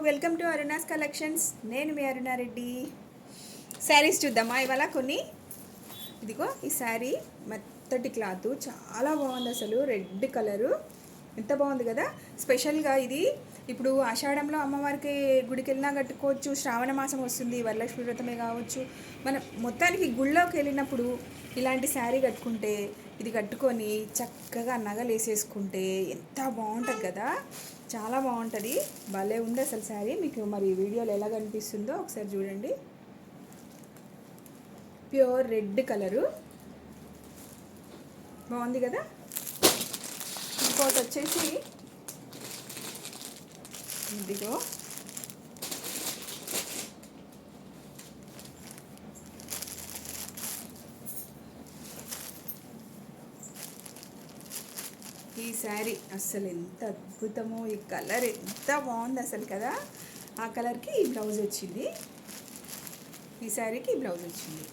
Welcome to Aruna's collections. నేను మీ అరుణారెడ్డి. శారీస్ చూద్దామా ఇవాళ కొన్ని. ఇదిగో ఈ శారీ మెత్తటి క్లాత్, చాలా బాగుంది అసలు. రెడ్ కలరు ఎంత బాగుంది కదా. స్పెషల్గా ఇది ఇప్పుడు ఆషాఢంలో అమ్మవారికి గుడికి వెళ్ళినా కట్టుకోవచ్చు. శ్రావణ మాసం వస్తుంది, వరలక్ష్మి వ్రతమే కావచ్చు. మనం మొత్తానికి గుళ్ళోకి వెళ్ళినప్పుడు ఇలాంటి శారీ కట్టుకుంటే, ఇది కట్టుకొని చక్కగా నగలు వేసేసుకుంటే ఎంత బాగుంటుంది కదా. చాలా బాగుంటుంది. భలే ఉంది అసలు శారీ. మీకు మరి వీడియోలో ఎలా కనిపిస్తుందో ఒకసారి చూడండి. ప్యూర్ రెడ్ కలరు బాగుంది కదా. ఇంకోటి వచ్చేసి ఇదిగో ఈ శారీ అస్సలు ఎంత అద్భుతమో. ఈ కలర్ ఎంత బాగుంది అసలు కదా. ఆ కలర్కి ఈ బ్లౌజ్ వచ్చింది, ఈ శారీకి ఈ బ్లౌజ్ వచ్చింది.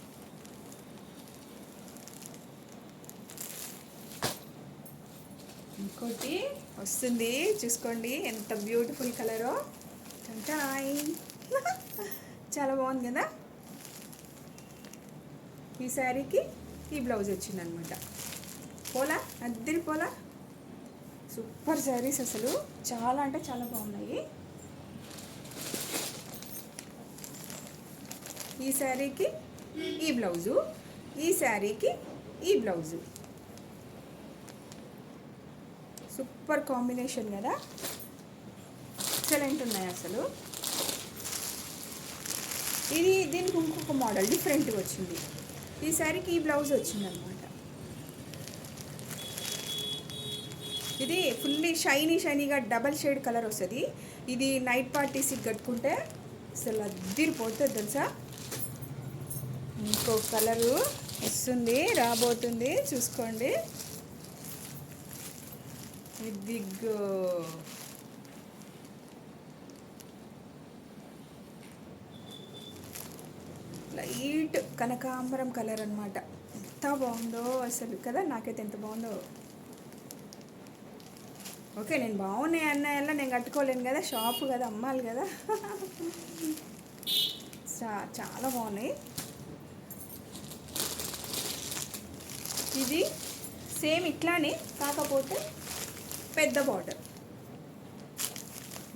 ఇంకోటి వస్తుంది చూసుకోండి, ఎంత బ్యూటిఫుల్ కలరో. చాలా బాగుంది కదా. ఈ శారీకి ఈ బ్లౌజ్ వచ్చిందనమాట. పోలా అద్దరి పోలా. సూపర్ శారీస్ అసలు, చాలా అంటే చాలా బాగున్నాయి. ఈ శారీకి ఈ బ్లౌజు, ఈ శారీకి ఈ బ్లౌజు. సూపర్ కాంబినేషన్ కదా. ఎక్సలెంట్ ఉన్నాయి అసలు. ఇది దీనికి ఇంకొక మోడల్ డిఫరెంట్గా వచ్చింది. ఈ శారీకి ఈ బ్లౌజ్ వచ్చింది అనమాట. ఇది ఫుల్లీ షైనీగా డబల్ షేడ్ కలర్ వస్తుంది. ఇది నైట్ పార్టీస్కి కట్టుకుంటే అసలు అద్దిరిపోతుంది తెలుసా. ఇంకో కలరు వస్తుంది, రాబోతుంది చూసుకోండి. ఇదిగో లైట్ కనకాంబరం కలర్ అనమాట. ఎంత బాగుందో అసలు కదా. నాకైతే ఎంత బాగుందో. ఓకే, నేను బాగున్నాయి అన్నయ్యలా నేను కట్టుకోలేను కదా, షాపు కదా, అమ్మాలి కదా. చాలా బాగున్నాయి. ఇది సేమ్ ఇట్లానే, కాకపోతే పెద్ద బార్డర్.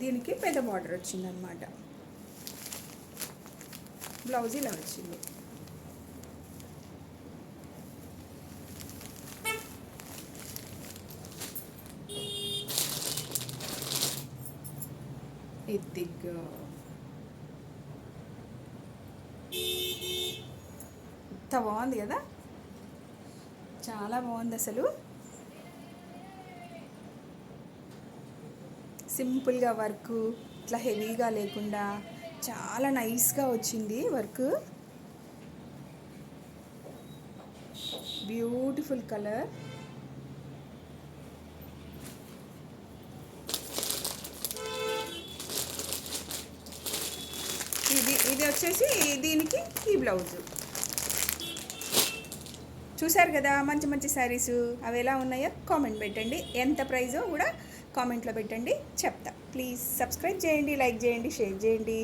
దీనికి పెద్ద బార్డర్ వచ్చిందనమాట. బ్లౌజ్ ఇలా వచ్చింది. ఇదిగో ఎంత బాగుంది కదా. చాలా బాగుంది అసలు. సింపుల్గా వర్క్, ఇట్లా హెవీగా లేకుండా చాలా నైస్గా వచ్చింది వర్క్. Beautiful colour. ఇది వచ్చేసి దీనికి ఈ బ్లౌజు. చూసారు కదా మంచి మంచి శారీసు. అవి ఎలా ఉన్నాయో కామెంట్ పెట్టండి. ఎంత ప్రైజో కూడా కామెంట్లో పెట్టండి, చెప్తా. ప్లీజ్ సబ్స్క్రైబ్ చేయండి, లైక్ చేయండి, షేర్ చేయండి.